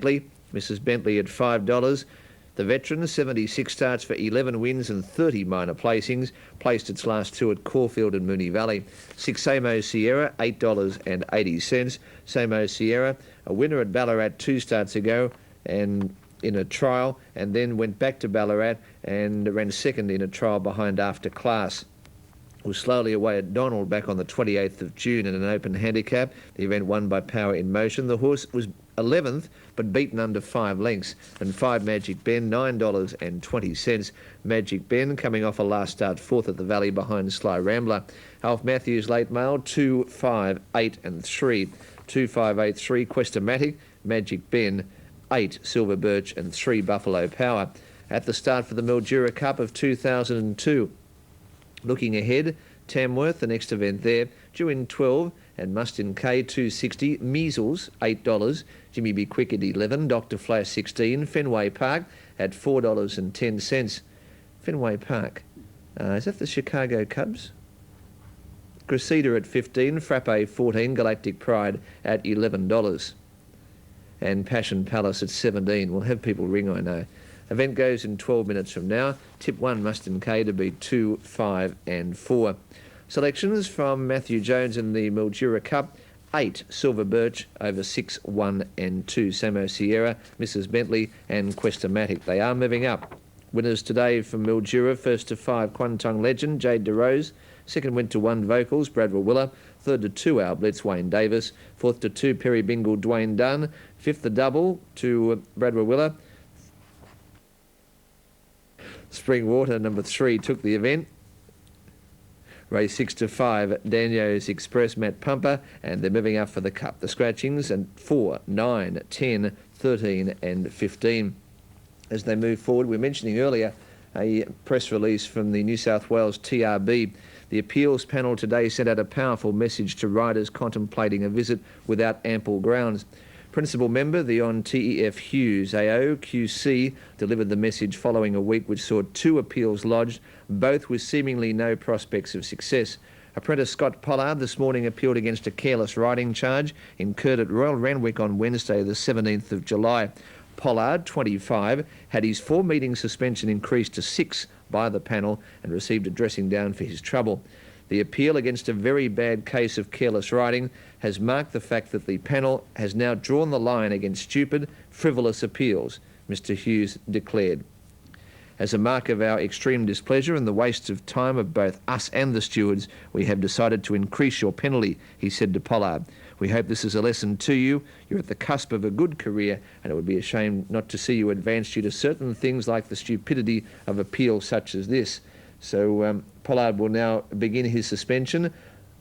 Mrs. Bentley at $5. The veteran, 76 starts for 11 wins and 30 minor placings, placed its last two at Caulfield and Moonee Valley. 6 Samo Sierra, $8.80. Samo Sierra, a winner at Ballarat 2 starts ago and in a trial, and then went back to Ballarat and ran second in a trial behind After Class. Was slowly away at Donald back on the 28th of June in an open handicap. The event won by Power in Motion. The horse was 11th, but beaten under 5 lengths. And 5 Magic Ben, $9.20. Magic Ben coming off a last start 4th at the Valley behind Sly Rambler. Alf Matthews late mail, 2, 5, 8 and 3. 2, 5, 8, 3 Questomatic, Magic Ben, 8 Silver Birch and 3 Buffalo Power. At the start for the Mildura Cup of 2002. Looking ahead, Tamworth, the next event there, due in 12, and Mustin K, 260, Measles, $8, Jimmy B. Quick at 11, Dr. Flash, 16, Fenway Park at $4.10. Fenway Park, is that the Chicago Cubs? Cressida at 15, Frappe 14, Galactic Pride at $11. And Passion Palace at 17. We'll have people ring, I know. Event goes in 12 minutes from now. Tip 1, Mustin K to be 2, 5 and 4. Selections from Matthew Jones in the Mildura Cup. 8, Silver Birch over 6, 1 and 2. Samo Sierra, Mrs. Bentley and Questomatic. They are moving up. Winners today from Mildura. First to 5, Quantung Legend, Jade DeRose. Second went to 1, Vocals, Bradwell Willer. Third to 2, Our Blitz, Wayne Davis. Fourth to 2, Perry Bingle, Dwayne Dunn. Fifth the double to Bradwell Willer. Spring Water, number 3, took the event. Race 6 to 5, Daniels Express, Matt Pumper, and they're moving up for the Cup. The scratchings and 4, 9, 10, 13 and 15. As they move forward, we were mentioning earlier a press release from the New South Wales TRB. The appeals panel today sent out a powerful message to riders contemplating a visit without ample grounds. Principal member, the on TEF Hughes, AO QC, delivered the message following a week which saw 2 appeals lodged, both with seemingly no prospects of success. Apprentice Scott Pollard this morning appealed against a careless riding charge incurred at Royal Randwick on Wednesday, the 17th of July. Pollard, 25, had his 4-meeting suspension increased to 6 by the panel and received a dressing down for his trouble. The appeal against a very bad case of careless riding has marked the fact that the panel has now drawn the line against stupid, frivolous appeals, Mr. Hughes declared. As a mark of our extreme displeasure and the waste of time of both us and the stewards, we have decided to increase your penalty, he said to Pollard. We hope this is a lesson to you. You're at the cusp of a good career, and it would be a shame not to see you advance due to certain things like the stupidity of appeals such as this. So Pollard will now begin his suspension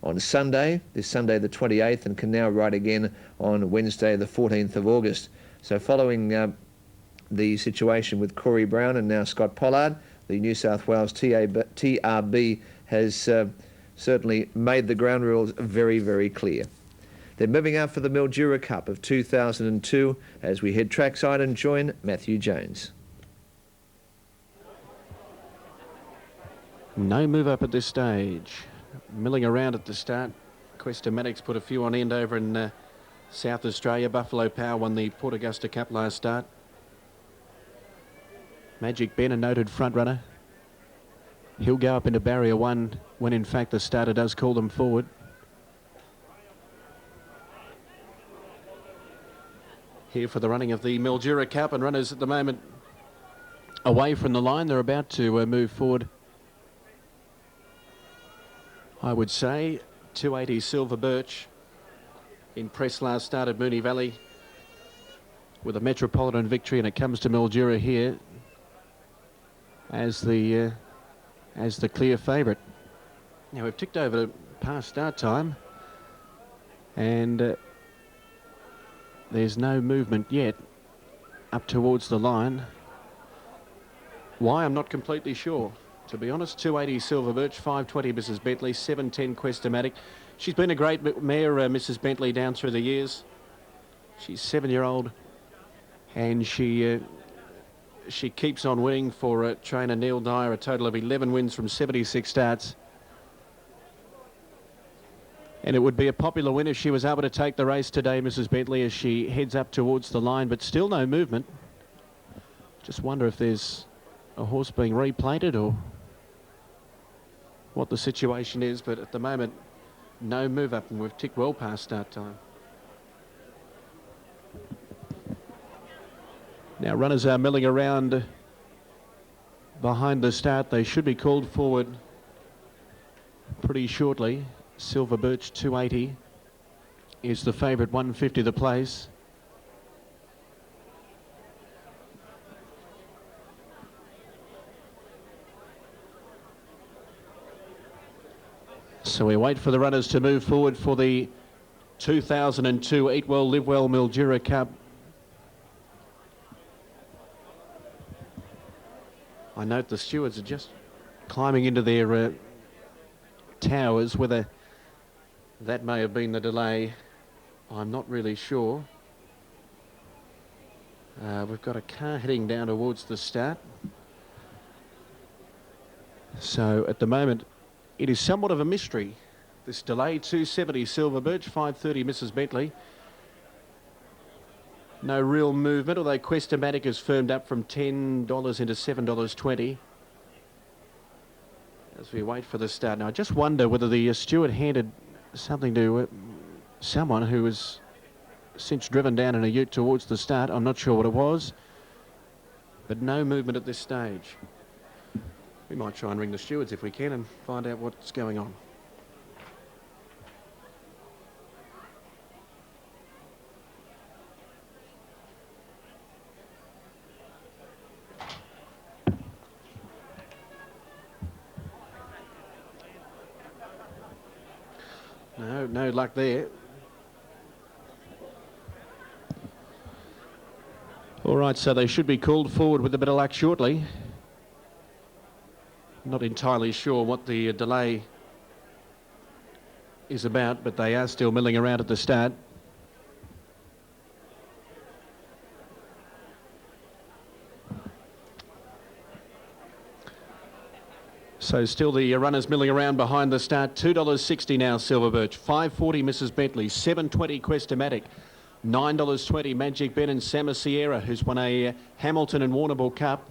on Sunday, this Sunday the 28th, and can now ride again on Wednesday the 14th of August. So following the situation with Corey Brown and now Scott Pollard, the New South Wales TRB has certainly made the ground rules very, very clear. They're moving out for the Mildura Cup of 2002 as we head trackside and join Matthew Jones. No move up at this stage. Milling around at the start. Questomatic's put a few on end over in South Australia. Buffalo Power won the Port Augusta Cup last start. Magic Ben, a noted front runner. He'll go up into barrier 1 when in fact the starter does call them forward. Here for the running of the Mildura Cup, and runners at the moment away from the line. They're about to move forward. I would say 280 Silver Birch in press last start at Moonee Valley with a Metropolitan victory, and it comes to Mildura here as the clear favourite. Now we've ticked over past start time, and there's no movement yet up towards the line. Why, I'm not completely sure, to be honest. 280 Silver Birch, 520 Mrs. Bentley, 710 Questomatic. She's been a great mare, Mrs. Bentley, down through the years. She's 7-year-old, and she keeps on winning for trainer Neil Dyer, a total of 11 wins from 76 starts. And it would be a popular win if she was able to take the race today, Mrs. Bentley, as she heads up towards the line, but still no movement. Just wonder if there's a horse being replanted or what the situation is, but at the moment, no move up, and we've ticked well past start time. Now runners are milling around behind the start. They should be called forward pretty shortly. Silver Birch 280 is the favourite, 150 the place. So we wait for the runners to move forward for the 2002 Eat Well, Live Well Mildura Cup. I note the stewards are just climbing into their towers. Whether that may have been the delay, I'm not really sure. We've got a car heading down towards the start. So at the moment, it is somewhat of a mystery, this delay. 270 Silver Birch, 530 Mrs. Bentley. No real movement, although Questomatic has firmed up from $10 into $7.20 as we wait for the start. Now, I just wonder whether the steward handed something to someone who has since driven down in a ute towards the start. I'm not sure what it was, but no movement at this stage. We might try and ring the stewards if we can and find out what's going on. No luck there. All right, so they should be called forward with a bit of luck shortly. Not entirely sure what the delay is about, but they are still milling around at the start. So still the runners milling around behind the start. $2.60 now, Silver Birch. $5.40 Mrs. Bentley. $7.20 Questomatic. $9.20 Magic Ben and Sama Sierra, who's won a Hamilton and Warrnambool Cup.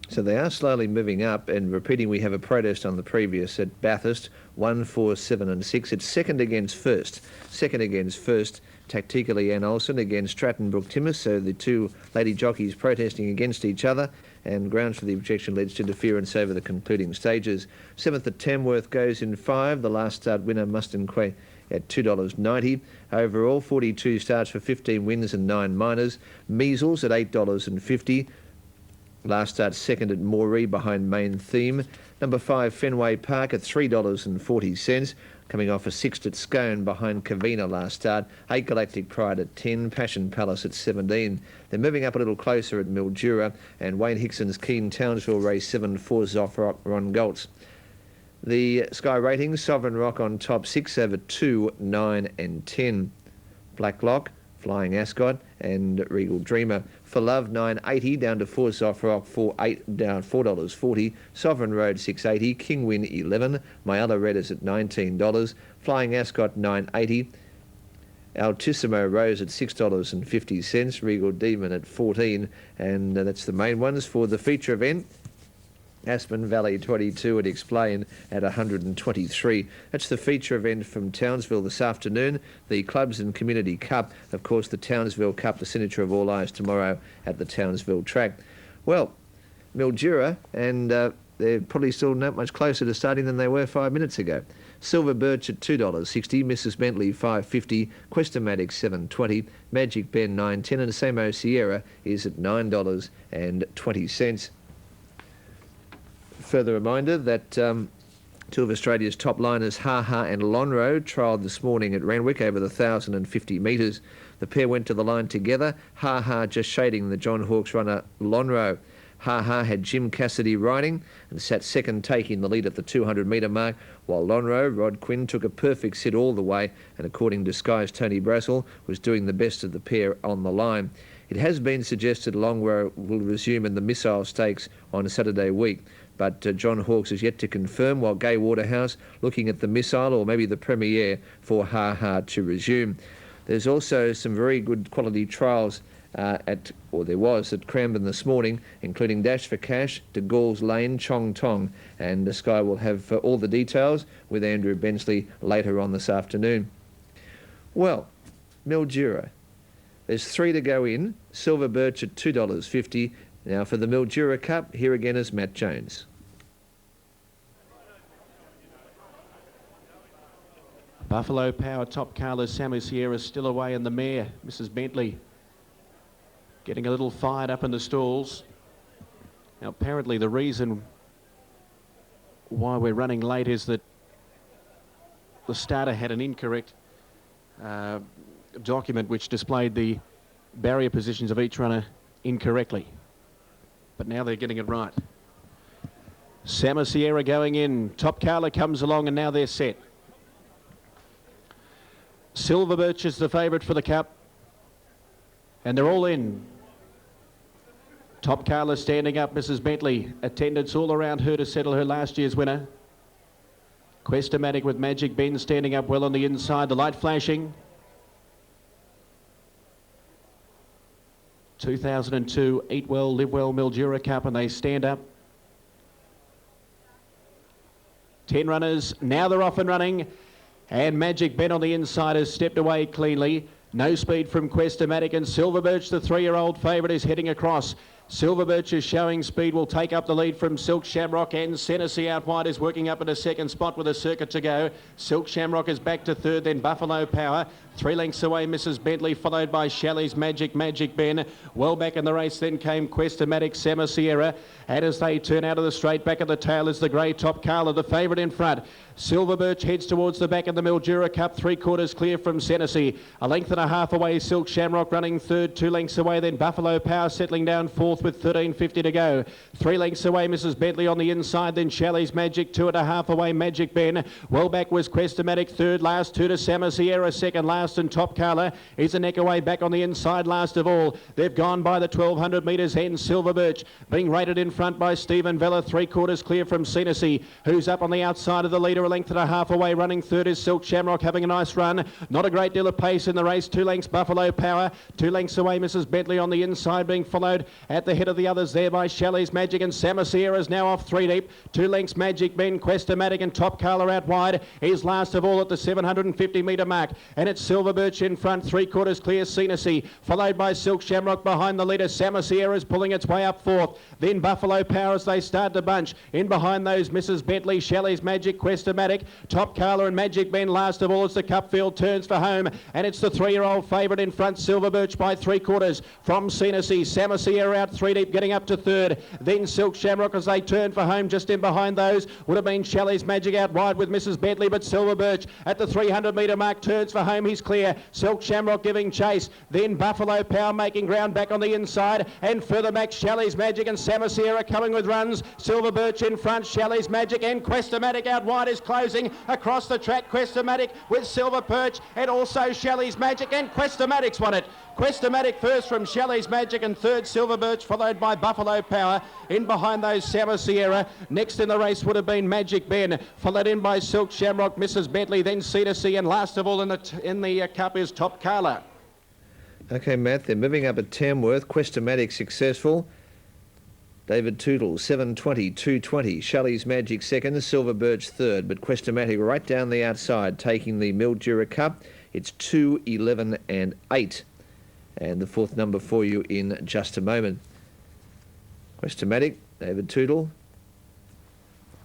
So they are slowly moving up and repeating. We have a protest on the previous at Bathurst, 1, 4, 7 and 6. It's second against first. Second against first, tactically Ann Olsen against Stratton Brook Timmis. So the two lady jockeys protesting against each other, and grounds for the objection leads to interference over the concluding stages. Seventh at Tamworth goes in 5. The last start winner, Muston Quay, at $2.90. Overall, 42 starts for 15 wins and 9 minors. Measles at $8.50. Last start second at Moree behind Main Theme. Number 5 Fenway Park at $3.40. Coming off a 6th at Scone behind Cavina last start. 8 Galactic Pride at 10. Passion Palace at 17. They're moving up a little closer at Mildura, and Wayne Hickson's Keen Townsville race 7 for Zoff Ron Goltz. The Sky ratings, Sovereign Rock on top, 6 over 2, 9 and 10. Blacklock, Flying Ascot and Regal Dreamer. For Love, $9.80 down to 4 Zoff Rock, 4.8 down $4.40. Sovereign Road, $6.80. King Win, $11. My Other Red is at $19. Flying Ascot, $9.80. Altissimo Rose at $6.50. Regal Demon at $14. And that's the main ones for the feature event. Aspen Valley 22 at Explain at 123. That's the feature event from Townsville this afternoon. The Clubs and Community Cup, of course, the Townsville Cup, the signature of all eyes tomorrow at the Townsville track. Well, Mildura, and they're probably still not much closer to starting than they were 5 minutes ago. Silver Birch at $2.60, Mrs. Bentley $5.50, Questomatic $7.20, Magic Ben $9.10, and Samo Sierra is at $9.20. Further reminder that two of Australia's top liners, Ha Ha and Lonhro, trialled this morning at Randwick over the 1,050 metres. The pair went to the line together, Ha Ha just shading the John Hawkes runner Lonhro. Ha Ha had Jim Cassidy riding and sat second, taking the lead at the 200-metre mark, while Lonhro, Rod Quinn, took a perfect sit all the way and, according to Sky's Tony Brassel, was doing the best of the pair on the line. It has been suggested Lonhro will resume in the Missile Stakes on Saturday week. but John Hawkes is yet to confirm, while Gay Waterhouse looking at the Missile or maybe the Premiere for Ha Ha to resume. There's also some very good quality trials there was at Cranbourne this morning, including Dash for Cash, De Gaulle's Lane, Chong Tong, and the Sky will have all the details with Andrew Bensley later on this afternoon. Well, Mildura. There's 3 to go in. Silver Birch at $2.50. Now for the Mildura Cup, here again is Matt Jones. Buffalo Power, Top Carla, Samu Sierra still away in the mare. Mrs. Bentley getting a little fired up in the stalls. Now apparently the reason why we're running late is that the starter had an incorrect document which displayed the barrier positions of each runner incorrectly. But now they're getting it right. Samu Sierra going in. Top Carla comes along and now they're set. Silver Birch is the favourite for the Cup. And they're all in. Top Carla standing up, Mrs. Bentley. Attendants all around her to settle her last year's winner. Quest-O-Matic with Magic Ben standing up well on the inside. The light flashing. 2002 Eat Well, Live Well Mildura Cup, and they stand up. 10 runners. Now they're off and running. And Magic Ben on the inside has stepped away cleanly. No speed from Quest-O-Matic, and Silver Birch, the 3-year-old favourite, is heading across. Silver Birch is showing speed, will take up the lead from Silk Shamrock, and Senesi out wide is working up in a second spot with a circuit to go. Silk Shamrock is back to third, then Buffalo Power. 3 lengths away, Mrs. Bentley, followed by Shelley's Magic Ben. Well back in the race, then came Quest-O-Matic, Samu Sierra. And as they turn out of the straight, back at the tail is the grey Top Carla, the favourite in front. Silver Birch heads towards the back of the Mildura Cup, 3/4 clear from Senesi. A length and a half away, Silk Shamrock running third, 2 lengths away, then Buffalo Power settling down fourth with 13.50 to go. 3 lengths away, Mrs. Bentley on the inside, then Shelley's Magic, 2.5 away, Magic Ben. Well back was Quest-O-Matic third, last 2 to Samu Sierra second last, and Top Carla is a neck away back on the inside last of all. They've gone by the 1200 metres end. Silver Birch being rated in front by Stephen Vella, 3/4 clear from Senesi, who's up on the outside of the leader, a length and a half away. Running third is Silk Shamrock, having a nice run. Not a great deal of pace in the race. 2 lengths Buffalo Power, 2 lengths away Mrs. Bentley on the inside, being followed at the head of the others there by Shelley's Magic, and Samu Sierra is now off 3 deep. 2 lengths Magic Ben, Quest-O-Matic, and Top Carla out wide. He's last of all at the 750 metre mark, and it's Silver Birch in front, 3/4 clear Senesi, followed by Silk Shamrock behind the leader. Samu Sierra is pulling its way up fourth, then Buffalo Power as they start to bunch. In behind those Mrs. Bentley, Shelley's Magic, Quest-O-Matic, Top Carla and Magic Ben last of all as the Cup field turns for home, and it's the 3-year-old favourite in front, Silver Birch by 3/4 from Senesi. Samu Sierra out 3 deep, getting up to third, then Silk Shamrock as they turn for home. Just in behind those would have been Shelley's Magic out wide with Mrs. Bentley, but Silver Birch at the 300 metre mark turns for home. He's clear. Silk Shamrock giving chase, then Buffalo Power making ground back on the inside, and further back Shelley's Magic and Samu Sierra coming with runs. Silver Birch in front, Shelley's Magic, and Quest-O-Matic out wide is closing across the track. Quest-O-Matic with Silver Birch and also Shelley's Magic, and Quest-O-Matic's won it. Quest-O-Matic first from Shelley's Magic, and third Silver Birch, followed by Buffalo Power. In behind those Samu Sierra. Next in the race would have been Magic Ben, followed in by Silk Shamrock, Mrs. Bentley, then C2C, and last of all in the Cup is Top Carla. Okay, Matt, they're moving up at Tamworth. Quest-O-Matic successful. David Tootle, 7.20, 2.20. Shelley's Magic second, Silver Birch third, but Quest-O-Matic right down the outside, taking the Mildura Cup. It's 2, 11 and 8. And the fourth number for you in just a moment. Quest-O-Matic, David Tootle.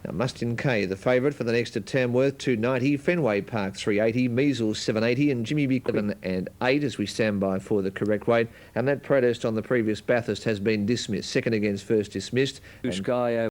Now Mustin K, the favourite for the next at Tamworth, 2.90. Fenway Park, 3.80. Measles, 7.80. And Jimmy B, 7 and 8 as we stand by for the correct weight. And that protest on the previous Bathurst has been dismissed. Second against first dismissed. Sky